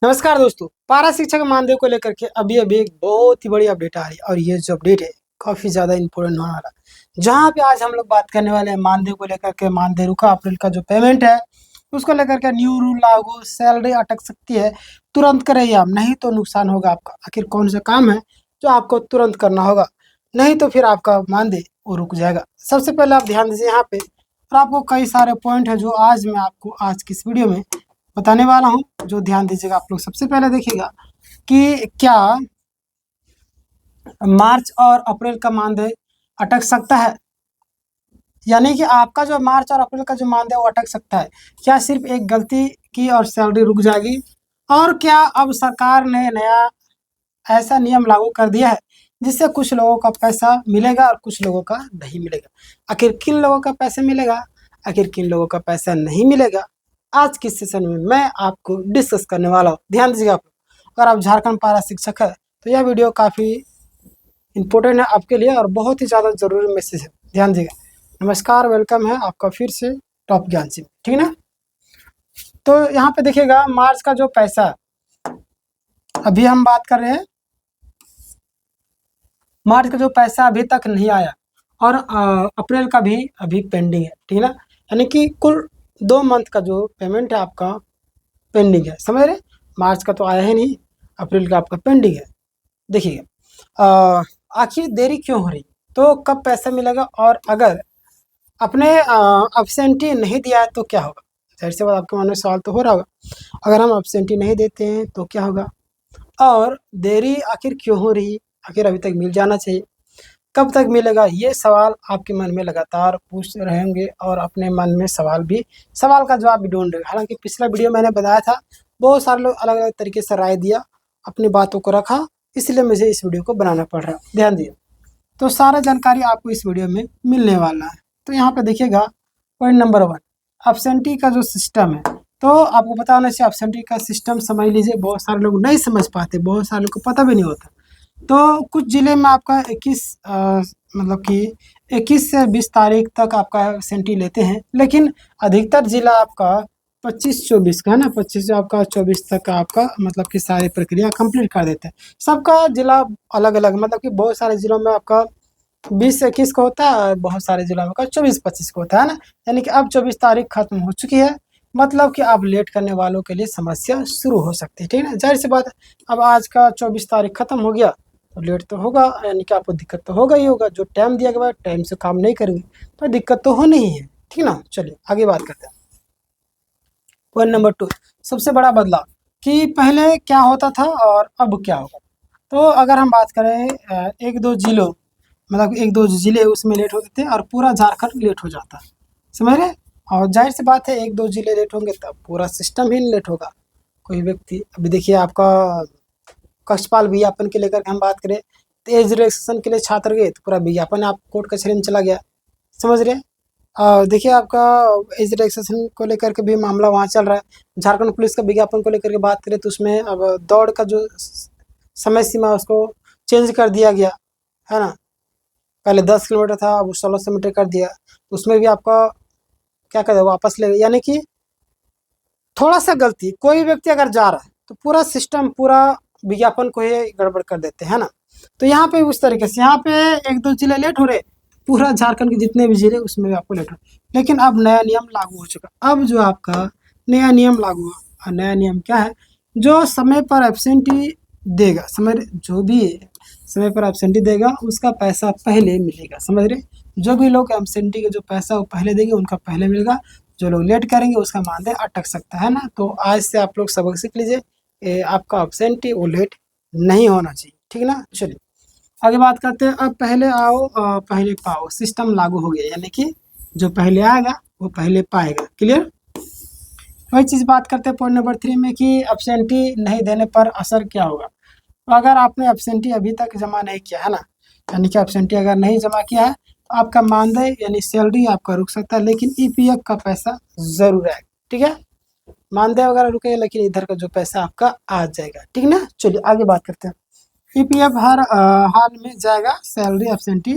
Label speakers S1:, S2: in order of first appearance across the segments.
S1: नमस्कार दोस्तों, पारा शिक्षक मानदेय को लेकर के अभी अभी एक बहुत ही बड़ी अपडेट आ रही है और ये जो अपडेट है काफ़ी ज़्यादा इम्पोर्टेंट होने वाला है। जहाँ पे आज हम लोग बात करने वाले हैं मानदेय को लेकर के। मानदेय रुका, अप्रैल का जो पेमेंट है उसको लेकर के न्यू रूल लागू, सैलरी अटक सकती है, तुरंत करें आप, नहीं तो नुकसान होगा आपका। आखिर कौन सा काम है जो आपको तुरंत करना होगा, नहीं तो फिर आपका मानदेय वो रुक जाएगा। सबसे पहले आप ध्यान दीजिए यहाँ पे, और आपको कई सारे पॉइंट है जो आज मैं आपको आज की इस वीडियो में बताने वाला हूँ, जो ध्यान दीजिएगा आप लोग। सबसे पहले देखिएगा कि क्या मार्च और अप्रैल का मानदेय अटक सकता है, यानी कि आपका जो मार्च और अप्रैल का जो मानदेय वो अटक सकता है। क्या सिर्फ एक गलती की और सैलरी रुक जाएगी? और क्या अब सरकार ने नया ऐसा नियम लागू कर दिया है जिससे कुछ लोगों का पैसा मिलेगा और कुछ लोगों का नहीं मिलेगा? आखिर किन लोगों का पैसा मिलेगा, आखिर किन लोगों का पैसा नहीं मिलेगा, आज के सेशन में मैं आपको डिस्कस करने वाला हूँ। ध्यान दीजिएगा आप लोग। अगर आप झारखंड पारा शिक्षक है तो यह वीडियो काफ़ी इम्पोर्टेंट है आपके लिए और बहुत ही ज़्यादा ज़रूरी मैसेज है। ध्यान दीजिएगा। नमस्कार, वेलकम है आपका फिर से टॉप ज्ञान से, ठीक है ना। तो यहाँ पे देखिएगा मार्च का जो पैसा अभी हम बात कर रहे हैं, मार्च का जो पैसा अभी तक नहीं आया और अप्रैल का भी अभी पेंडिंग है, ठीक है ना। यानी कि कुल 2 मंथ का जो पेमेंट है आपका पेंडिंग है, समझ रहे। मार्च का तो आया ही नहीं, अप्रैल का आपका पेंडिंग है। देखिए आखिर देरी क्यों हो रही, तो कब पैसा मिलेगा, और अगर अपने अब्सेंटी नहीं दिया है तो क्या होगा? जाहिर सी बात आपके मन में सवाल तो हो रहा होगा, अगर हम अब्सेंटी नहीं देते हैं तो क्या होगा, और देरी आखिर क्यों हो रही, आखिर अभी तक मिल जाना चाहिए, कब तक मिलेगा? ये सवाल आपके मन में लगातार पूछ रहे होंगे और अपने मन में सवाल का जवाब भी ढूंढ रहे। हालांकि पिछला वीडियो मैंने बताया था, बहुत सारे लोग अलग अलग तरीके से राय दिया, अपनी बातों को रखा, इसलिए मुझे इस वीडियो को बनाना पड़ रहा है। ध्यान दिए तो सारा जानकारी आपको इस वीडियो में मिलने वाला है। तो यहाँ पे देखिएगा पॉइंट नंबर 1, एब्सेंटी का जो सिस्टम है। तो आपको पता होना चाहिए एब्सेंटी का सिस्टम, समझ लीजिए बहुत सारे लोग नहीं समझ पाते, बहुत सारे लोग को पता भी नहीं होता। तो कुछ ज़िले में आपका 21 मतलब कि 21 से 20 तारीख तक आपका एब्सेंटी लेते हैं, लेकिन अधिकतर ज़िला आपका 25-24 का है ना, 25 से आपका 24 तक का आपका मतलब कि सारी प्रक्रिया कंप्लीट कर देते हैं। सबका ज़िला अलग अलग, मतलब कि बहुत सारे ज़िलों में आपका 20 से 21 को होता है और बहुत सारे ज़िलों में 24-25 को होता है ना। यानी कि अब 24 तारीख खत्म हो चुकी है, मतलब कि अब लेट करने वालों के लिए समस्या शुरू हो सकती है, ठीक है ना। जाहिर सी बात है, अब आज का 24 तारीख खत्म हो गया तो लेट तो होगा, यानी कि आपको दिक्कत तो होगा ही होगा। जो टाइम दिया गया टाइम से काम नहीं करेंगे तो दिक्कत तो होनी ही है, ठीक ना। चलिए आगे बात करते हैं। पॉइंट नंबर 2, सबसे बड़ा बदलाव कि पहले क्या होता था और अब क्या होगा। तो अगर हम बात करें एक दो जिलों, मतलब एक दो ज़िले उसमें लेट होते थे और पूरा झारखंड लेट हो जाता, समझ रहे। और जाहिर सी बात है एक दो ज़िले लेट होंगे तब पूरा सिस्टम ही लेट होगा। कोई व्यक्ति, अभी देखिए आपका कक्षपाल विज्ञापन के लेकर हम बात करें तो एज रिलैक्सेशन के लिए छात्र गए तो पूरा विज्ञापन आप कोर्ट कचहरी में चला गया, समझ रहे। और देखिए आपका एज रिलैक्सेशन को लेकर के भी मामला वहाँ चल रहा है। झारखंड पुलिस का विज्ञापन को लेकर के बात करें तो उसमें अब दौड़ का जो समय सीमा उसको चेंज कर दिया गया है ना। पहले 10 किलोमीटर था, अब 1600 मीटर कर दिया। उसमें भी आपका क्या कहते हैं वापस ले, यानी कि थोड़ा सा गलती, कोई व्यक्ति अगर जा रहा है तो पूरा सिस्टम, पूरा विज्ञापन को ही गड़बड़ कर देते हैं ना। तो यहाँ पे उस तरीके से यहाँ पे एक दो जिले लेट हो रहे, पूरा झारखंड के जितने भी जिले उसमें भी आपको लेट हो। लेकिन अब नया नियम लागू हो चुका, अब जो आपका नया नियम लागू हुआ, और नया नियम क्या है, जो समय पर एब्सेंटी देगा, समझ रहे, जो भी समय पर एब्सेंटी देगा उसका पैसा पहले मिलेगा, समझ रहे। जो भी लोग एब्सेंटी का जो पैसा वो पहले देंगे उनका पहले मिलेगा, जो लोग लेट करेंगे उसका मानदेय अटक सकता है ना। तो आज से आप लोग सबक सीख लीजिए, आपका एब्सेंटी वो लेट नहीं होना चाहिए, ठीक है ना। चलिए आगे बात करते हैं। अब पहले आओ पहले पाओ सिस्टम लागू हो गया, यानी कि जो पहले आएगा वो पहले पाएगा। क्लियर। वही चीज़ बात करते हैं पॉइंट नंबर 3 में कि एब्सेंटी नहीं देने पर असर क्या होगा। तो अगर आपने एब्सेंटी अभी तक जमा नहीं किया है ना, यानी कि एब्सेंटी अगर नहीं जमा किया है तो आपका मानदेय यानी सैलरी आपका रुक सकता है, लेकिन ईपीएफ का पैसा ज़रूर आएगा, ठीक है। मानदेय वगैरह रुकेगा लेकिन इधर का जो पैसा आपका आ जाएगा, ठीक ना। चलिए आगे बात करते हैं। ईपीएफ हर हाल में जाएगा, सैलरी एब्सेंटी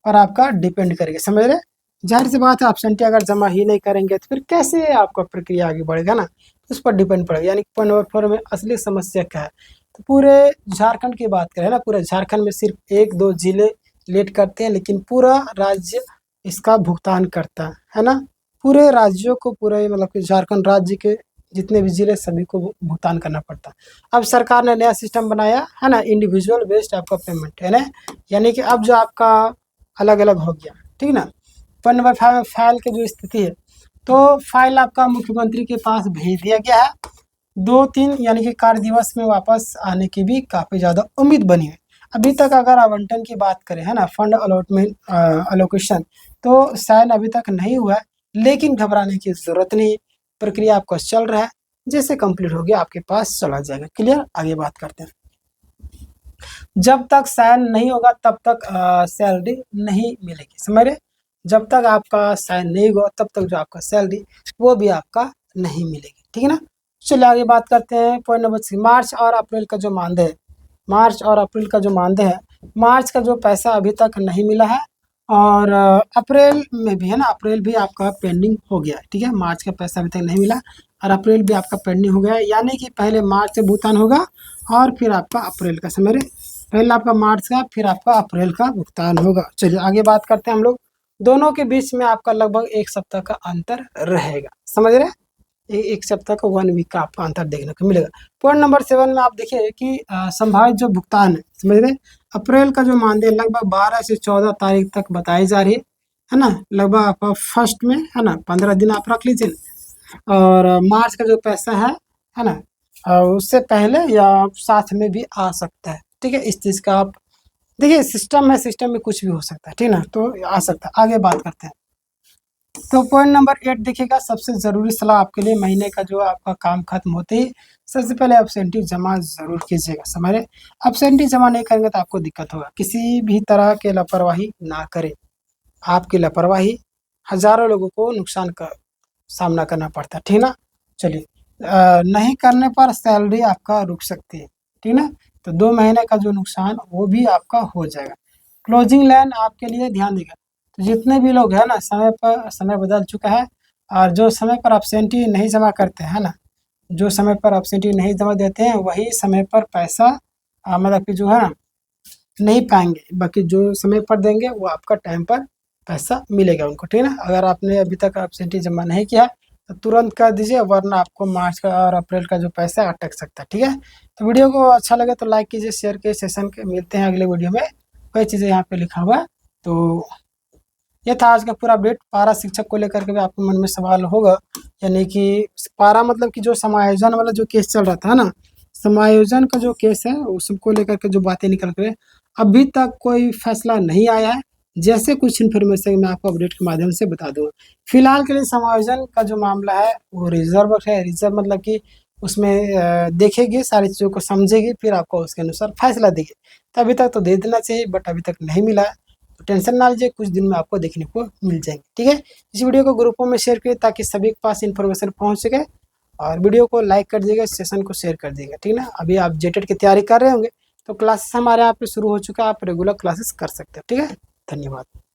S1: पर आपका डिपेंड करेगा, समझ रहे। जाहिर सी बात है एब्सेंटी अगर जमा ही नहीं करेंगे तो फिर कैसे आपका प्रक्रिया आगे बढ़ेगा ना। उस पर डिपेंड पड़ेगा। यानी पॉइंट नंबर 4 में असली समस्या क्या है, तो पूरे झारखंड की बात करें ना, पूरे झारखंड में सिर्फ 1-2 जिले लेट करते हैं, लेकिन पूरा राज्य इसका भुगतान करता है ना। पूरे राज्यों को, पूरे मतलब कि झारखंड राज्य के जितने भी जिले सभी को भुगतान करना पड़ता है। अब सरकार ने नया सिस्टम बनाया है ना, इंडिविजुअल बेस्ड आपका पेमेंट है ना, यानी कि अब जो आपका अलग अलग हो गया, ठीक ना। पॉइंट नंबर 5 में फाइल की जो स्थिति है, तो फाइल आपका मुख्यमंत्री के पास भेज दिया गया है। 2-3 यानी कि कार्य दिवस में वापस आने की भी काफ़ी ज़्यादा उम्मीद बनी है। अभी तक अगर आवंटन की बात करें है ना, फंड अलॉटमेंट अलोकेशन, तो शायद अभी तक नहीं हुआ है, लेकिन घबराने की ज़रूरत नहीं है। प्रक्रिया आपका चल रहा है, जैसे कंप्लीट हो गया आपके पास चला जाएगा। क्लियर, आगे बात करते हैं। जब तक साइन नहीं होगा तब तक सैलरी नहीं मिलेगी, समझ रहे। जब तक आपका साइन नहीं होगा तब तक जो आपका सैलरी वो भी आपका नहीं मिलेगी, ठीक है ना। चलिए आगे बात करते हैं। पॉइंट नंबर 6, मार्च और अप्रैल का जो मानदेय है, मार्च और अप्रैल का जो मानदेय है, मार्च का जो पैसा अभी तक नहीं मिला है, और अप्रैल में भी है ना, अप्रैल भी आपका पेंडिंग हो गया है, ठीक है। मार्च का पैसा अभी तक नहीं मिला और अप्रैल भी आपका पेंडिंग हो गया है, यानी कि पहले मार्च से भुगतान होगा और फिर आपका अप्रैल का, समझ रहे। पहले आपका मार्च का, फिर आपका अप्रैल का भुगतान होगा। चलिए आगे बात करते हैं हम लोग। दोनों के बीच में आपका लगभग 1 सप्ताह का अंतर रहेगा, समझ रहे हैं। 1 सप्ताह का 1 वीक का आपका अंतर देखने को मिलेगा। पॉइंट नंबर 7 में आप देखिए कि संभावित जो भुगतान है, समझ रहे। अप्रैल का जो मानदेय लगभग 12 से 14 तारीख तक बताई जा रही है ना, लगभग आपका फर्स्ट में है ना, 15 दिन आप रख लीजिए। और मार्च का जो पैसा है ना, उससे पहले या साथ में भी आ सकता है, ठीक है। इस चीज़ का आप देखिए, सिस्टम है, सिस्टम में कुछ भी हो सकता है, ठीक ना, तो आ सकता है। आगे बात करते हैं। तो पॉइंट नंबर 8 देखिएगा, सबसे ज़रूरी सलाह आपके लिए, महीने का जो आपका काम खत्म होते ही सबसे पहले एब्सेंटी जमा ज़रूर कीजिएगा, समझ रहे। एब्सेंटी जमा नहीं करेंगे तो आपको दिक्कत होगा। किसी भी तरह के लापरवाही ना करें, आपकी लापरवाही हज़ारों लोगों को नुकसान का सामना करना पड़ता है, ठीक ना। चलिए, नहीं करने पर सैलरी आपका रुक सकती है, ठीक ना। तो 2 महीने का जो नुकसान वो भी आपका हो जाएगा। क्लोजिंग लाइन आपके लिए ध्यान देगा, तो जितने भी लोग हैं ना, समय पर, समय बदल चुका है, और जो समय पर एब्सेंटी नहीं जमा करते हैं ना, जो समय पर एब्सेंटी नहीं जमा देते हैं वही समय पर पैसा मतलब कि जो है ना नहीं पाएंगे, बाकी जो समय पर देंगे वो आपका टाइम पर पैसा मिलेगा उनको, ठीक है ना। अगर आपने अभी तक एब्सेंटी जमा नहीं किया तो तुरंत कर दीजिए, वरना आपको मार्च का और अप्रैल का जो पैसा है अटक सकता है, ठीक है। तो वीडियो को अच्छा लगे तो लाइक कीजिए, शेयर कीजिए, सेशन के मिलते हैं अगले वीडियो में। कई चीज़ें यहाँ पे लिखा हुआ है। तो ये था आज का पूरा अपडेट। पारा शिक्षक को लेकर के भी आपके मन में सवाल होगा, यानी कि पारा मतलब कि जो समायोजन वाला जो केस चल रहा था ना, समायोजन का जो केस है उसको लेकर के जो बातें निकल कर, अभी तक कोई फैसला नहीं आया है। जैसे कुछ इन्फॉर्मेशन मैं आपको अपडेट के माध्यम से बता दूंगा। फिलहाल के लिए समायोजन का जो मामला है वो रिजर्व है। रिजर्व मतलब कि उसमें देखेगी, सारी चीज़ों को समझेगी, फिर आपको उसके अनुसार फैसला देगी। तो अभी तक तो दे देना चाहिए, बट अभी तक नहीं मिला है, तो टेंशन ना लीजिए, कुछ दिन में आपको देखने को मिल जाएंगे, ठीक है। इस वीडियो को ग्रुपों में शेयर करिए ताकि सभी के पास इन्फॉर्मेशन पहुंच सके, और वीडियो को लाइक कर दीजिएगा, सेशन को शेयर कर दीजिएगा, ठीक है ना। अभी आप जेटेड की तैयारी कर रहे होंगे तो क्लासेस हमारे यहाँ पे शुरू हो चुका है, आप रेगुलर क्लासेस कर सकते हो, ठीक है। धन्यवाद।